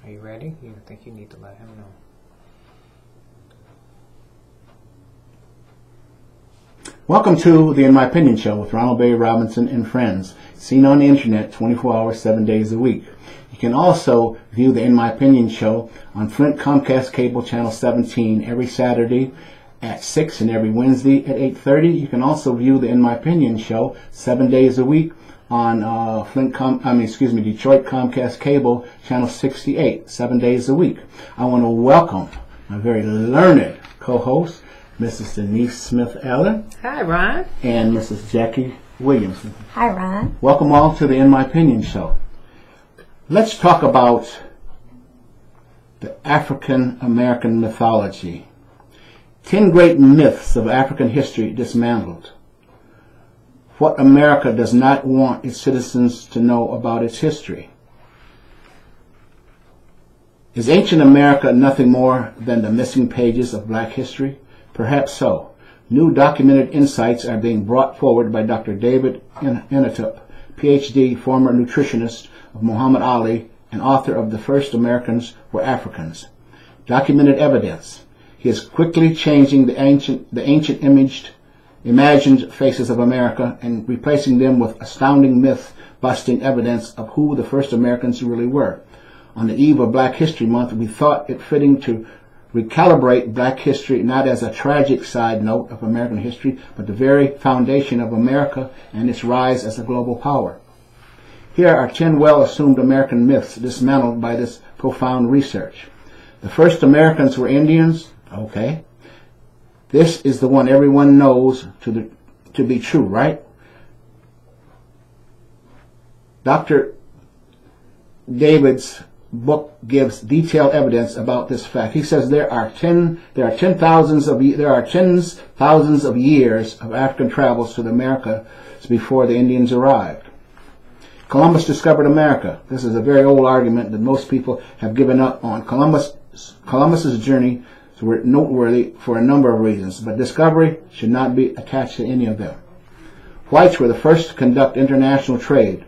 Are you ready? You think you need to let him know. Welcome to the In My Opinion Show with Ronald Robinson and friends, seen on the internet 24 hours, 7 days a week. You can also view the In My Opinion Show on Flint Comcast Cable Channel 17 every Saturday at 6 and every Wednesday at 8:30. You can also view the In My Opinion Show 7 days a week on Detroit Comcast Cable Channel 68, 7 days a week. I want to welcome my very learned co-host, Mrs. Denise Smith-Allen. Hi, Ron. And Mrs. Jackie Williamson. Hi, Ron. Welcome all to the In My Opinion Show. Let's talk about the African American mythology. 10 great myths of African history dismantled. What America does not want its citizens to know about its history. Is ancient America nothing more than the missing pages of black history? Perhaps so. New documented insights are being brought forward by Dr. David Inatup, PhD, former nutritionist of Muhammad Ali, and author of The First Americans Were Africans. Documented evidence. He is quickly changing the ancient imagined faces of America and replacing them with astounding myth-busting evidence of who the first Americans really were. On the eve of Black History Month, we thought it fitting to recalibrate black history not as a tragic side note of American history, but the very foundation of America and its rise as a global power. Here are 10 well-assumed American myths dismantled by this profound research. The first Americans were Indians. Okay. This is the one everyone knows to be true, right? Dr. David's book gives detailed evidence about this fact. He says there are tens thousands of years of African travels to the Americas before the Indians arrived. Columbus discovered America. This is a very old argument that most people have given up on. Columbus's journey were noteworthy for a number of reasons, but discovery should not be attached to any of them. Whites were the first to conduct international trade.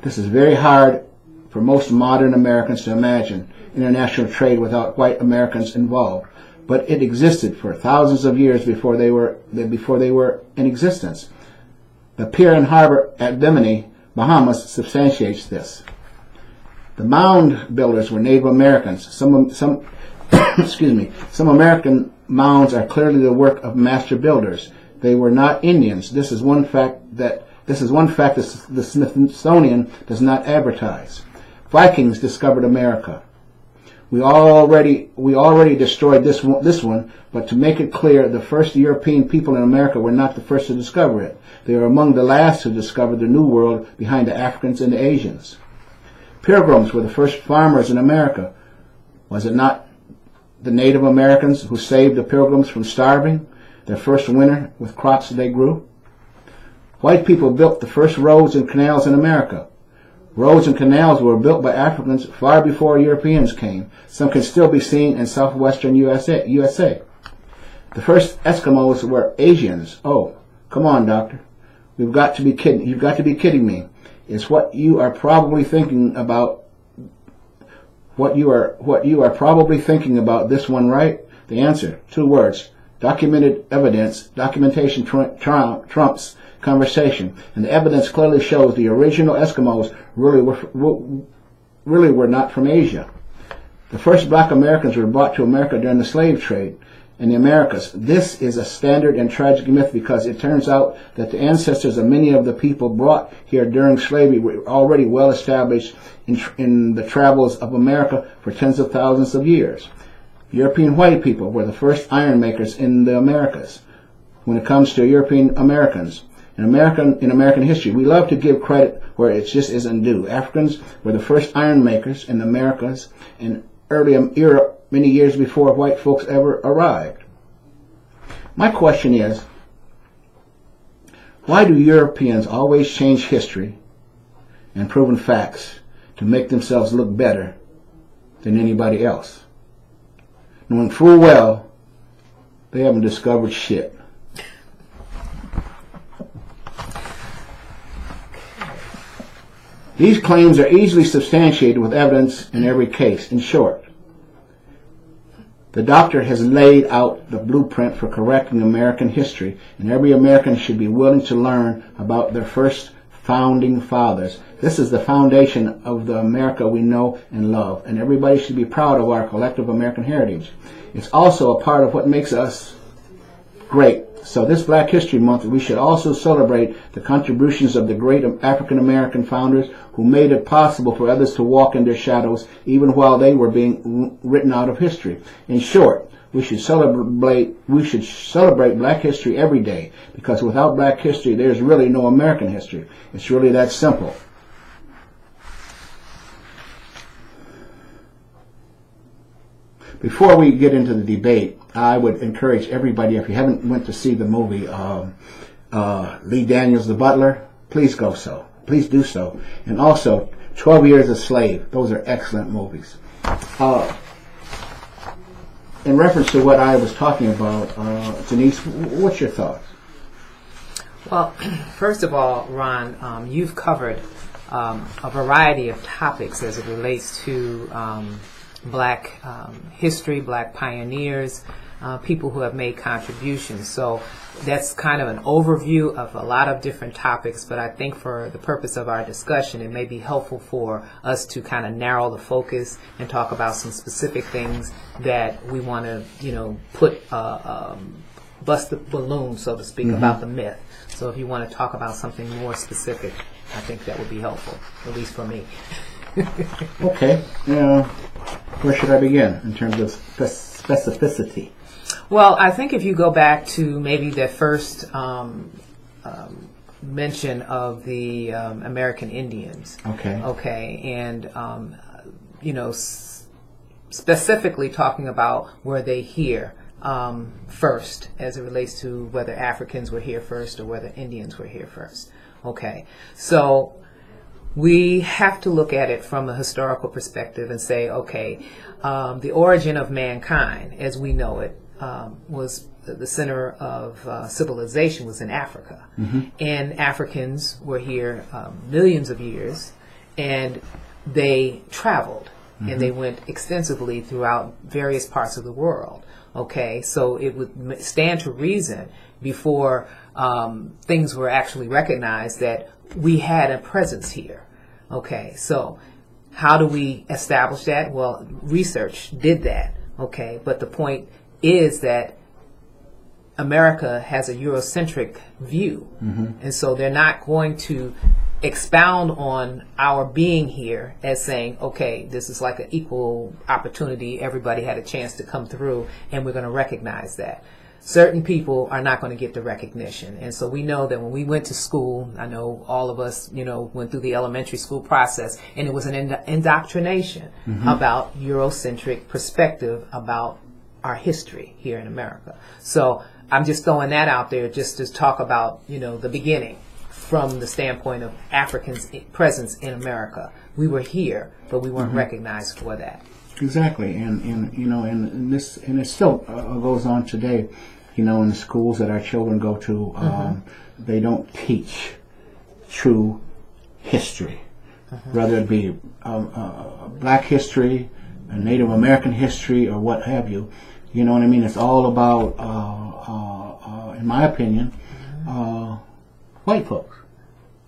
This is very hard for most modern Americans to imagine international trade without white Americans involved, but it existed for thousands of years before they were in existence. The pier and harbor at Bimini, Bahamas, substantiates this. The mound builders were Native Americans. Some American mounds are clearly the work of master builders. They were not Indians. This is one fact that the Smithsonian does not advertise. Vikings discovered America. We already destroyed this one, but to make it clear, the first European people in America were not the first to discover it. They were among the last to discover the New World behind the Africans and the Asians. Pilgrims were the first farmers in America. Was it not the Native Americans who saved the Pilgrims from starving their first winter with crops they grew? White people built the first roads and canals in America. Roads and canals were built by Africans far before Europeans came. Some can still be seen in southwestern USA. The first Eskimos were Asians. Oh, come on, doctor. You've got to be kidding me. Is what you are probably thinking about this one, right? The answer, 2 words. Documented evidence. Documentation trumps conversation, and the evidence clearly shows the original Eskimos really were not from Asia. The first black Americans were brought to America during the slave trade in the Americas. This is a standard and tragic myth because it turns out that the ancestors of many of the people brought here during slavery were already well established in the travels of America for tens of thousands of years. European white people were the first iron makers in the Americas. When it comes to European Americans, in American history, we love to give credit where it just isn't due. Africans were the first iron makers in the Americas in early Europe, many years before white folks ever arrived. My question is, why do Europeans always change history and proven facts to make themselves look better than anybody else, knowing full well they haven't discovered shit? These claims are easily substantiated with evidence in every case. In short, the doctor has laid out the blueprint for correcting American history, and every American should be willing to learn about their first founding fathers. This is the foundation of the America we know and love, and everybody should be proud of our collective American heritage. It's also a part of what makes us great. So this Black History Month, we should also celebrate the contributions of the great African American founders who made it possible for others to walk in their shadows even while they were being written out of history. In short, we should celebrate Black history every day, because without Black history, there's really no American history. It's really that simple. Before we get into the debate, I would encourage everybody, if you haven't went to see the movie Lee Daniels, The Butler, please go so. Please do so. And also, 12 Years a Slave. Those are excellent movies. In reference to what I was talking about, Denise, what's your thoughts? Well, first of all, Ron, you've covered a variety of topics as it relates to Black history, Black pioneers, people who have made contributions. So that's kind of an overview of a lot of different topics, but I think for the purpose of our discussion, it may be helpful for us to kind of narrow the focus and talk about some specific things that we want to, put, bust the balloon, so to speak, about the myth. So if you want to talk about something more specific, I think that would be helpful, at least for me. Okay. Where should I begin in terms of specificity? Well, I think if you go back to maybe the first mention of the American Indians. Okay. And, specifically talking about were they here first, as it relates to whether Africans were here first or whether Indians were here first. Okay. So we have to look at it from a historical perspective and say, okay, the origin of mankind, as we know it, was the center of civilization was in Africa. And Africans were here millions of years, and they traveled, and they went extensively throughout various parts of the world. Okay, so it would stand to reason before things were actually recognized that we had a presence here. Okay, so how do we establish that? Well, research did that. Okay, but the point is that America has a Eurocentric view, and so they're not going to expound on our being here as saying, okay, this is like an equal opportunity, everybody had a chance to come through, and we're going to recognize that. Certain people are not going to get the recognition. And so we know that when we went to school, I know all of us, went through the elementary school process, and it was an indoctrination about Eurocentric perspective about our history here in America. So I'm just throwing that out there just to talk about, the beginning from the standpoint of Africans' presence in America. We were here, but we weren't recognized for that. Exactly, and it still goes on today. In the schools that our children go to, they don't teach true history. Whether it be Black history, Native American history, or what have you. You know what I mean? It's all about, in my opinion, white folks,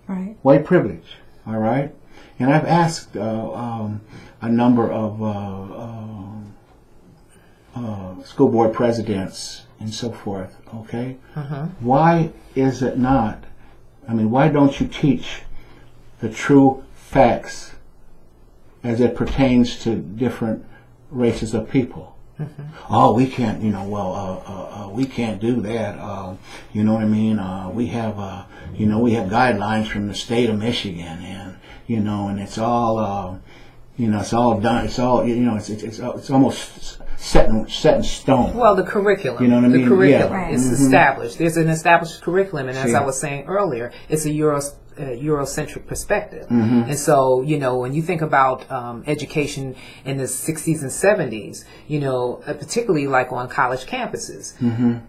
right? White privilege. All right, and I've asked a number of school board presidents and so forth, okay? Why is it not, why don't you teach the true facts as it pertains to different races of people? Oh, we can't, we can't do that. You know what I mean? We have guidelines from the state of Michigan, and, and it's all, it's all done. It's all, it's almost set in stone. Well, the curriculum. You know what I mean? The curriculum Yeah. is established. There's an established curriculum, and as I was saying earlier, it's a Eurocentric perspective. And so, when you think about education in the 60s and 70s, particularly like on college campuses,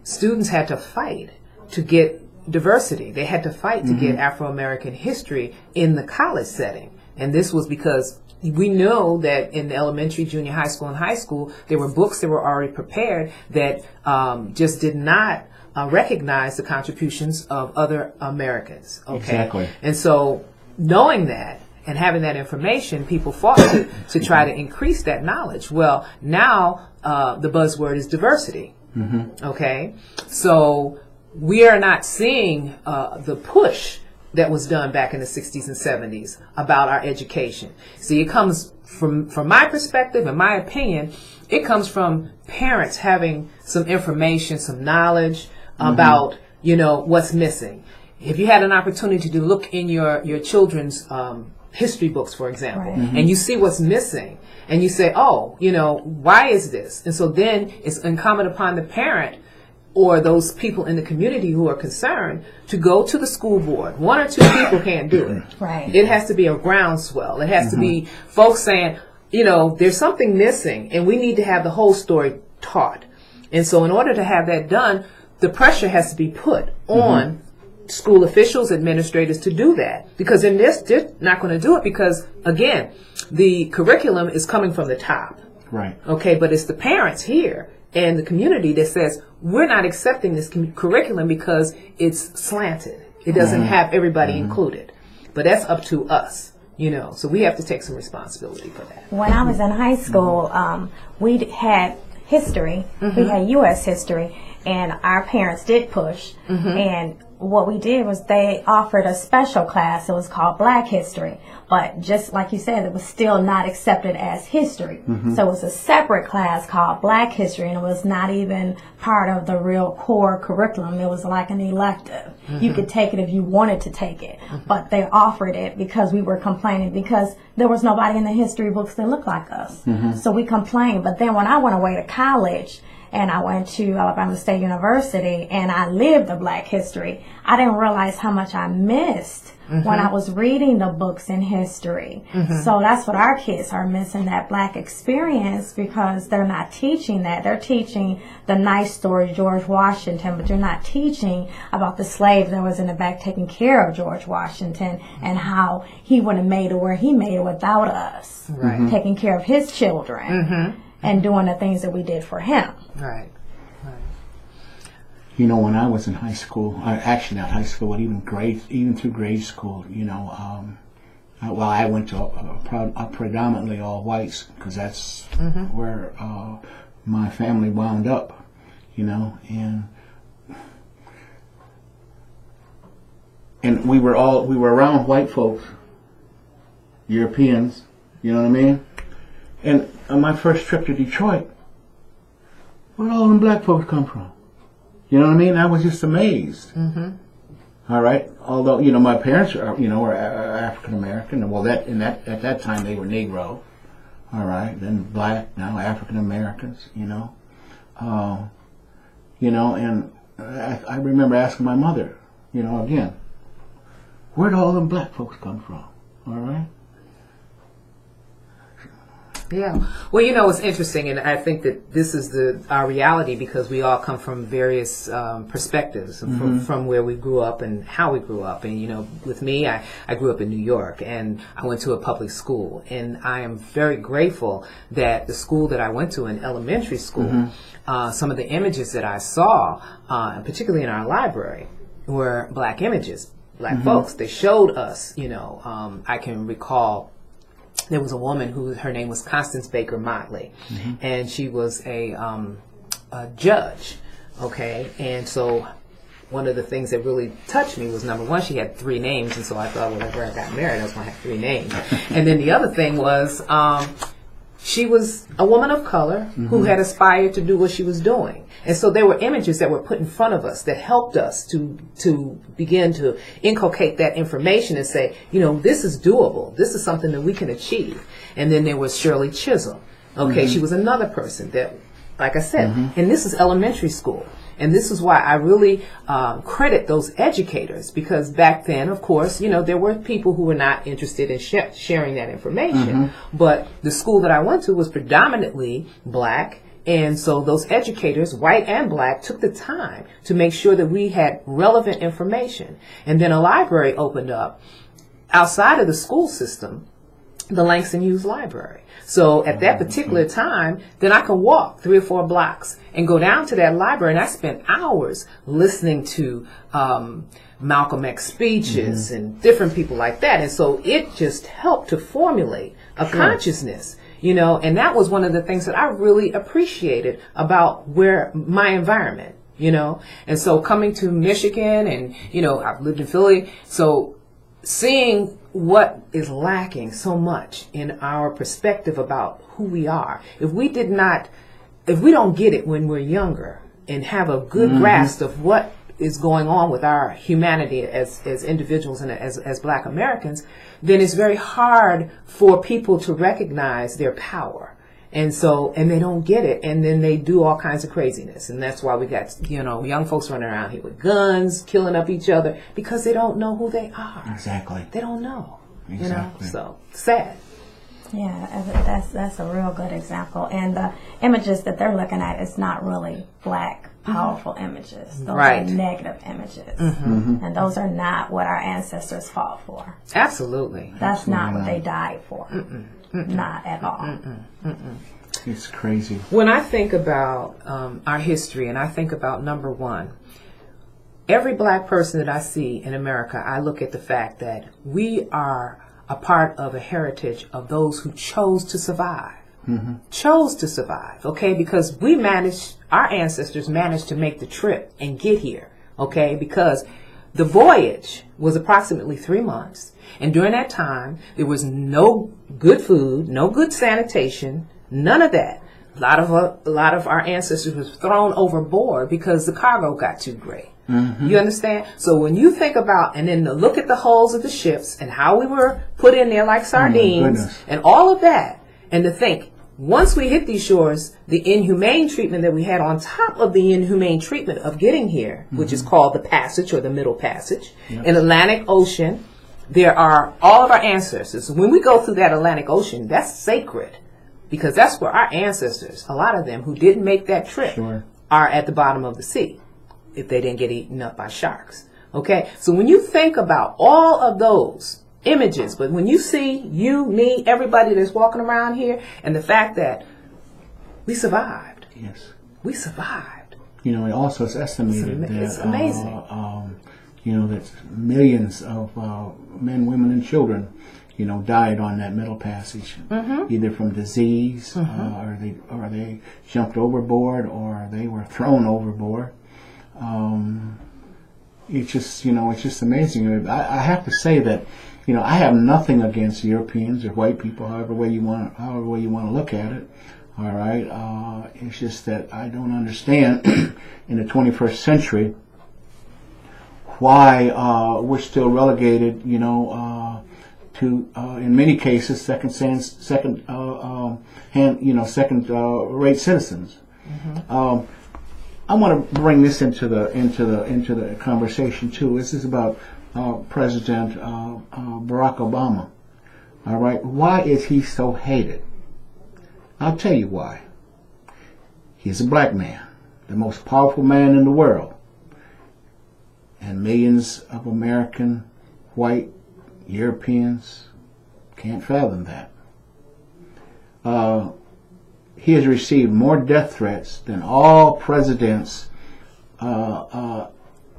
students had to fight to get diversity. They had to fight to get Afro-American history in the college setting. And this was because we know that in the elementary, junior high school, and high school, there were books that were already prepared that just did not recognize the contributions of other Americans. Okay? Exactly. And so knowing that and having that information, people fought to try to increase that knowledge. Well, now the buzzword is diversity. Okay? So we are not seeing the push that was done back in the 60s and 70s about our education. See, it comes from my perspective, in my opinion, it comes from parents having some information, some knowledge about, what's missing. If you had an opportunity to look in your children's history books, for example, and you see what's missing, and you say, oh, why is this? And so then it's incumbent upon the parent or those people in the community who are concerned to go to the school board. One or two people can't do it. Right. It has to be a groundswell. It has to be folks saying, there's something missing and we need to have the whole story taught. And so in order to have that done, the pressure has to be put on school officials, administrators to do that. Because in this, they're not going to do it because, again, the curriculum is coming from the top. Right. Okay, but it's the parents here and the community that says, we're not accepting this curriculum because it's slanted. It doesn't have everybody included. But that's up to us, so we have to take some responsibility for that. When I was in high school, we had history. We had U.S. history, and our parents did push. And what we did was they offered a special class. It was called Black History. But just like you said, it was still not accepted as history. So it was a separate class called Black History, and it was not even part of the real core curriculum. It was like an elective. You could take it if you wanted to take it. But they offered it because we were complaining because there was nobody in the history books that looked like us. So we complained. But then when I went away to college, and I went to Alabama State University, and I lived the Black history, I didn't realize how much I missed when I was reading the books in history. So that's what our kids are missing, that Black experience, because they're not teaching that. They're teaching the nice story, George Washington, but they're not teaching about the slave that was in the back taking care of George Washington and how he wouldn't have made it where he made it without us, taking care of his children. And doing the things that we did for him. Right. When I was in high school, actually not high school, but even through grade school, I went to a predominantly all whites because that's where my family wound up, and we were around white folks, Europeans, you know what I mean? And on my first trip to Detroit, where'd all them black folks come from? You know what I mean? I was just amazed. All right. Although, my parents are, were African American. Well, at that time they were Negro. All right. Then black, now African Americans, and I remember asking my mother, again, where'd all them black folks come from? All right. Yeah. Well, it's interesting, and I think that this is our reality because we all come from various perspectives from where we grew up and how we grew up. And, with me, I grew up in New York, and I went to a public school. And I am very grateful that the school that I went to in elementary school, some of the images that I saw, particularly in our library, were black images, black folks. They showed us, I can recall there was a woman her name was Constance Baker Motley, and she was a judge, okay? And so one of the things that really touched me was, number one, she had 3 names, and so I thought whenever I got married, I was going to have 3 names. And then the other thing was she was a woman of color who had aspired to do what she was doing. And so there were images that were put in front of us that helped us to begin to inculcate that information and say, this is doable. This is something that we can achieve. And then there was Shirley Chisholm. Okay, she was another person that, like I said, and this is elementary school. And this is why I really credit those educators, because back then, of course, there were people who were not interested in sharing that information. But the school that I went to was predominantly black. And so those educators, white and black, took the time to make sure that we had relevant information. And then a library opened up outside of the school system the Langston Hughes Library. So at that particular time, then I could walk 3 or 4 blocks and go down to that library, and I spent hours listening to Malcolm X speeches and different people like that. And so it just helped to formulate a consciousness, you know, and that was one of the things that I really appreciated about where my environment, you know. And so coming to Michigan, and, you know, I've lived in Philly, so seeing what is lacking so much in our perspective about who we are. If we don't get it when we're younger and have a good grasp of what is going on with our humanity as individuals and as Black Americans, then it's very hard for people to recognize their power. And so, and they don't get it, and then they do all kinds of craziness. And that's why we got, you know, young folks running around here with guns, killing up each other, because they don't know who they are. Exactly. They don't know. Exactly. You know, so sad. Yeah, that's a real good example. And the images that they're looking at is not really Black powerful images. Those are negative images. And those are not what our ancestors fought for. Absolutely. That's not what they died for. Not at all. It's crazy. When I think about our history, and I think about, number one, every Black person that I see in America, I look at the fact that we are a part of a heritage of those who chose to survive. Chose to survive, okay? Because our ancestors managed to make the trip and get here, okay? Because the voyage was approximately 3 months. And during that time, there was no good food, no good sanitation, none of that. A lot of our ancestors was thrown overboard because the cargo got too great. You understand? So when you think about, and then to look at the hulls of the ships and how we were put in there like sardines and all of that, and to think, once we hit these shores, the inhumane treatment that we had on top of the inhumane treatment of getting here, which is called the passage or the Middle Passage, in Atlantic Ocean, there are all of our ancestors. When we go through that Atlantic Ocean, that's sacred, because that's where our ancestors, a lot of them who didn't make that trip, are at the bottom of the sea, if they didn't get eaten up by sharks. Okay, so when you think about all of those images, but when you see you, me, everybody that's walking around here, and the fact that we survived. Yes. We survived. You know, it also is estimated that it's amazing. You know, that millions of men, women, and children, you know, died on that Middle Passage, either from disease, or they jumped overboard, or they were thrown overboard. It's just, you know, it's just amazing. I have to say that, you know, I have nothing against Europeans or white people, however way you want to look at it. All right, it's just that I don't understand in the 21st century why we're still relegated, you know, to in many cases second-rate citizens. I want to bring this into the conversation too. This is about President Barack Obama. All right, why is he so hated? I'll tell you why. He's a Black man, the most powerful man in the world, and millions of American white Europeans can't fathom that. He has received more death threats than all presidents that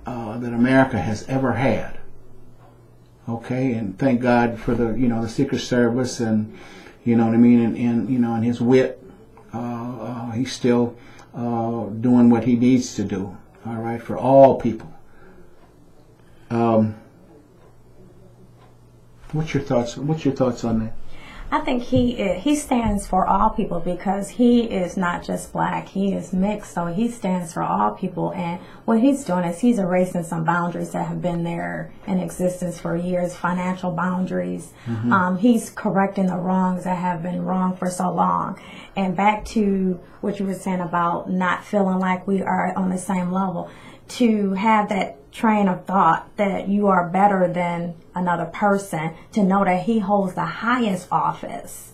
America has ever had. Okay, and thank God for the Secret Service, and you know what I mean, and his wit. He's still doing what he needs to do. All right, for all people. What's your thoughts on that? I think he stands for all people, because he is not just Black, he is mixed, so he stands for all people. And what he's doing is he's erasing some boundaries that have been there in existence for years, financial boundaries. He's correcting the wrongs that have been wrong for so long. And back to what you were saying about not feeling like we are on the same level, to have that train of thought that you are better than another person, to know that he holds the highest office,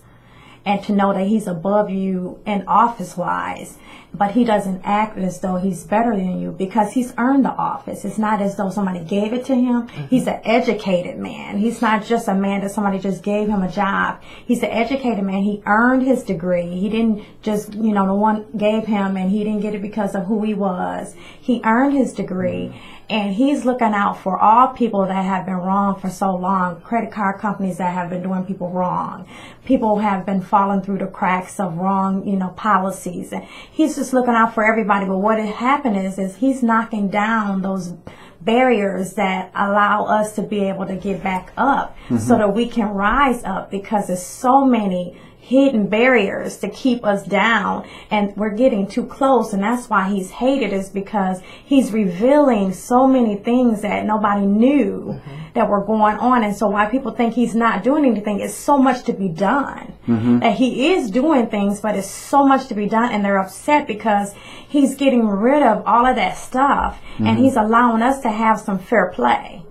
and to know that he's above you in office-wise. But he doesn't act as though he's better than you because he's earned the office. It's not as though somebody gave it to him. He's an educated man. He's not just a man that somebody just gave him a job. He's an educated man. He earned his degree. He didn't just, the one gave him and he didn't get it because of who he was. He earned his degree. And he's looking out for all people that have been wrong for so long. Credit card companies that have been doing people wrong. People have been falling through the cracks of wrong, policies. And he's just looking out for everybody. But what had happened is he's knocking down those barriers that allow us to be able to get back up so that we can rise up, because there's so many hidden barriers to keep us down, and we're getting too close. And that's why he's hated, is because he's revealing so many things that nobody knew that were going on. And so why people think he's not doing anything, is so much to be done. That he is doing things, but it's so much to be done, and they're upset because he's getting rid of all of that stuff and he's allowing us to have some fair play.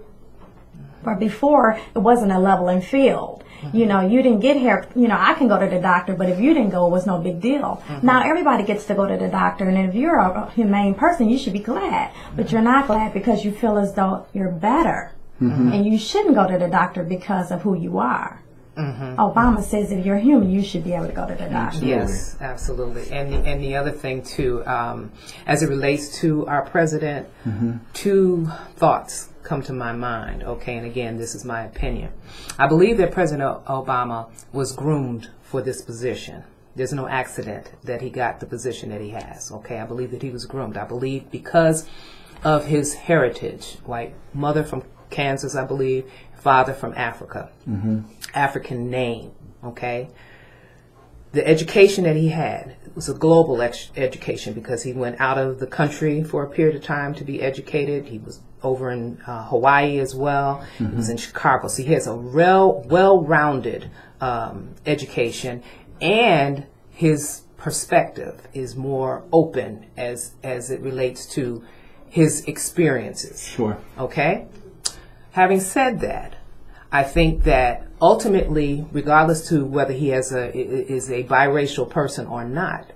But before, it wasn't a leveling field. You didn't get here. I can go to the doctor, but if you didn't go, it was no big deal. Now everybody gets to go to the doctor, and if you're a humane person, you should be glad. But you're not glad because you feel as though you're better. And you shouldn't go to the doctor because of who you are. Obama says if you're human, you should be able to go to the doctor. Yes, absolutely. And the other thing, too, as it relates to our president, two thoughts come to my mind, okay? And again, this is my opinion. I believe that President Obama was groomed for this position. There's no accident that he got the position that he has, okay? I believe that he was groomed. I believe because of his heritage, like mother from Kansas, I believe, father from Africa, African name, okay? The education that he had was a global education, because he went out of the country for a period of time to be educated. He was over in Hawaii as well. He was in Chicago. So he has a well-rounded education, and his perspective is more open as it relates to his experiences. Sure. Okay? Having said that, I think that ultimately, regardless to whether he is a biracial person or not,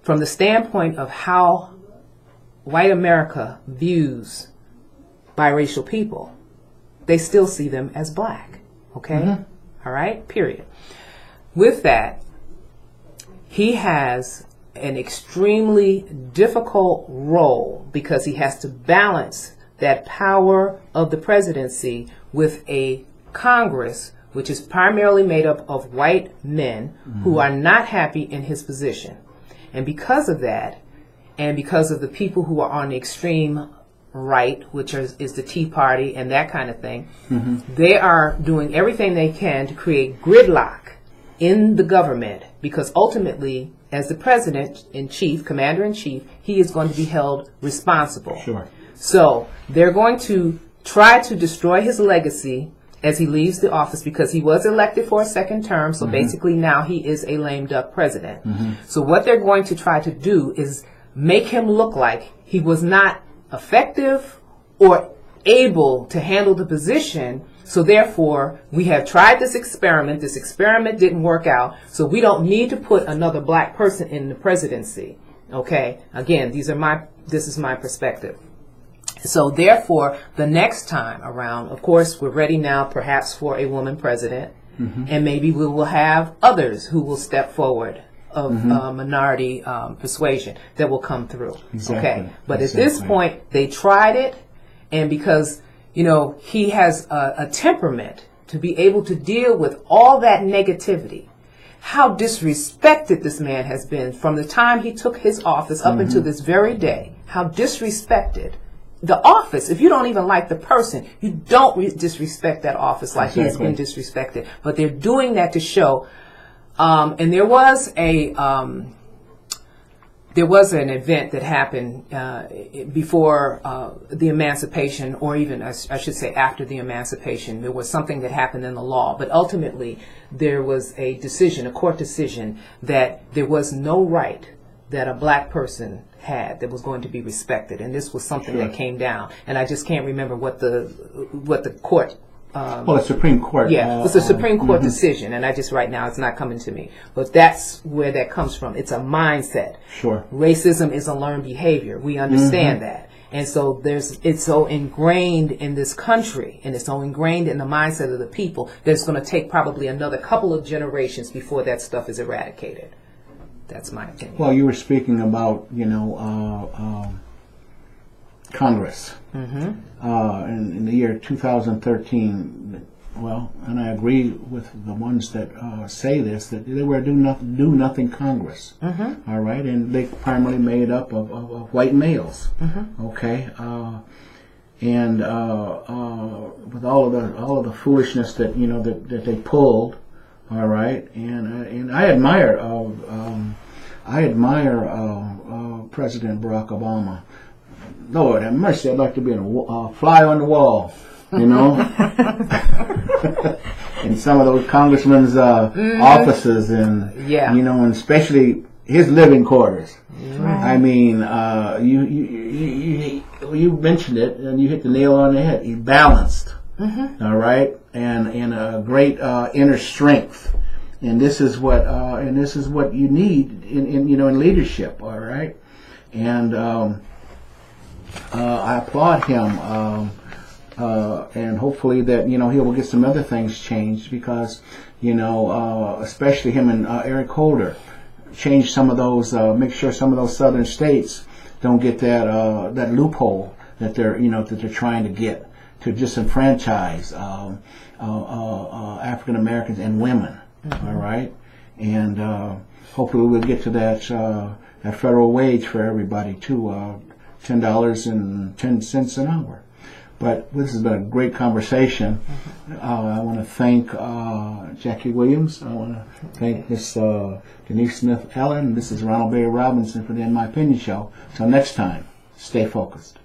from the standpoint of how white America views biracial people, they still see them as black. Okay? All right? Period. With that, he has an extremely difficult role, because he has to balance that power of the presidency with a Congress which is primarily made up of white men who are not happy in his position. And because of that, and because of the people who are on the extreme right, which is the Tea Party and that kind of thing, they are doing everything they can to create gridlock in the government, because ultimately, as the president-in-chief, commander-in-chief, he is going to be held responsible. Sure. So they're going to try to destroy his legacy as he leaves the office, because he was elected for a second term. So basically now he is a lame duck president. So what they're going to try to do is make him look like he was not effective or able to handle the position. So therefore, we have tried this experiment. This experiment didn't work out. So we don't need to put another black person in the presidency. Okay. Again, this is my perspective. So therefore, the next time around, of course, we're ready now perhaps for a woman president, and maybe we will have others who will step forward of minority persuasion that will come through. Exactly. Okay, but at this point, they tried it, and because, he has a temperament to be able to deal with all that negativity. How disrespected this man has been from the time he took his office up until this very day. How disrespected. The office, if you don't even like the person, you don't disrespect that office like he has been disrespected. But they're doing that to show. And there was an event that happened before the emancipation, or even I should say after the emancipation. There was something that happened in the law, but ultimately there was a court decision, that there was no right that a black person had that was going to be respected, and this was something that came down, and I just can't remember what the court well, the Supreme Court. Yeah, it's a Supreme Court decision, and I just right now it's not coming to me. But that's where that comes from. It's a mindset. Sure. Racism is a learned behavior. We understand that. And so it's so ingrained in this country, and it's so ingrained in the mindset of the people that it's going to take probably another couple of generations before that stuff is eradicated. That's my opinion. Well, you were speaking about, Congress. In the year 2013, well, and I agree with the ones that say this, that they were a do-nothing Congress. All right, and they primarily made up of white males. Okay, and with all of the foolishness that that they pulled. All right, and I admire President Barack Obama. Lord have mercy, I'd like to be a fly on the wall, in some of those congressmen's offices, and and especially his living quarters. I mean, you mentioned it, and you hit the nail on the head. He's balanced, all right, and a great inner strength, and this is what you need in leadership, all right, and. I applaud him, and hopefully that he will get some other things changed, because especially him and Eric Holder, change some of those, make sure some of those southern states don't get that loophole that they're trying to get to disenfranchise African Americans and women. All right, and hopefully we'll get to that federal wage for everybody too. $10.10 an hour. But this has been a great conversation. I want to thank Jackie Williams. I want to thank Miss Denise Smith Allen. This is Ronald Berry Robinson for the In My Opinion Show. Until next time, stay focused.